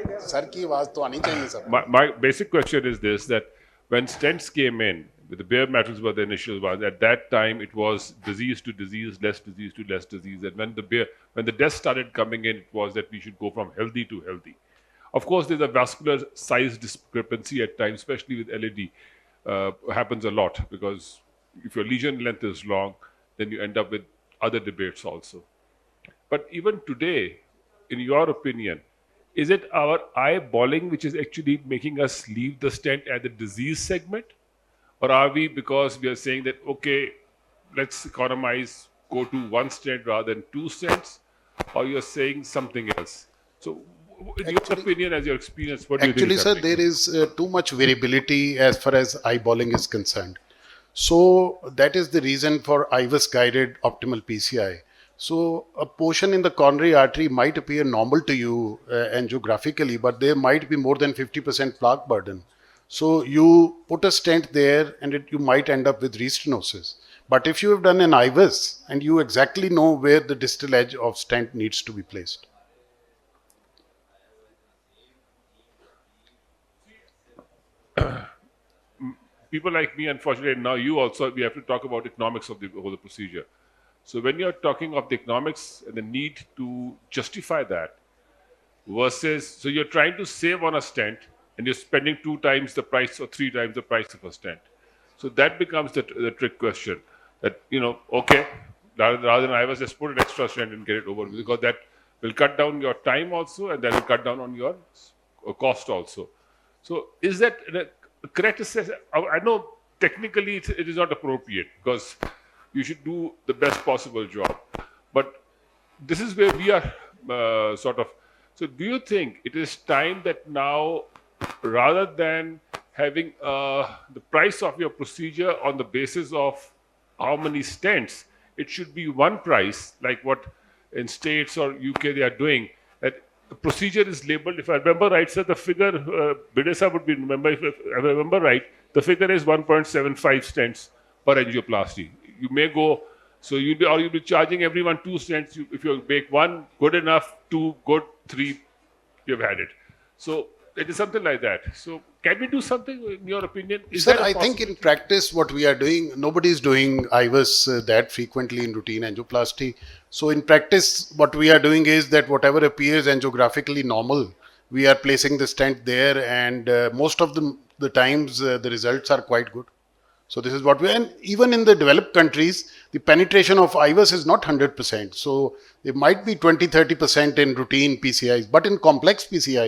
Sir की आवाज तो आनी चाहिए sir. My basic question is this, that when stents came in, with the bare metals were the initial ones, at that time it was disease to disease, less disease to less disease. And when the deaths started coming in, it was that we should go from healthy to healthy. Of course, there's a vascular size discrepancy at times, especially with LED. Happens a lot because if your lesion length is long, then you end up with other debates also. But even today, in your opinion, is it our eyeballing which is actually making us leave the stent at the disease segment? Or are we, because we are saying that, okay, let's economize, go to one stent rather than two stents? Or you're saying something else? So, in your opinion, as your experience, what do you think? Actually, sir, there is too much variability as far as eyeballing is concerned. So that is the reason for IVUS guided optimal PCI. So a portion in the coronary artery might appear normal to you angiographically, but there might be more than 50% plaque burden. So you put a stent there and you might end up with restenosis. But if you have done an IVUS and you exactly know where the distal edge of stent needs to be placed. People like me, unfortunately, now you also, we have to talk about economics of the whole procedure. So when you're talking of the economics and the need to justify that versus, so you're trying to save on a stent and you're spending 2 times the price or 3 times the price of a stent. So that becomes the trick question that, okay, rather than I was just put an extra stent and get it over, because that will cut down your time also and that will cut down on your cost also. So is that correct assessment? I know technically it is not appropriate because you should do the best possible job. But this is where we are sort of. So do you think it is time that now, rather than having the price of your procedure on the basis of how many stents, it should be one price, like what in States or UK they are doing, that the procedure is labeled, if I remember right, sir, the figure, Bidesa would be, remember, if I remember right, the figure is 1.75 stents per angioplasty. You may go, so you'll be charging everyone 2 stents. If you make 1 good enough, 2 good, 3, you've had it. So it is something like that. So can we do something, in your opinion? Sir, I think in practice what we are doing, nobody is doing IVUS that frequently in routine angioplasty. So in practice, what we are doing is that whatever appears angiographically normal, we are placing the stent there, and most of the times the results are quite good. So this is what and even in the developed countries, the penetration of IVUS is not 100%. So it might be 20-30% in routine PCIs, but in complex PCI,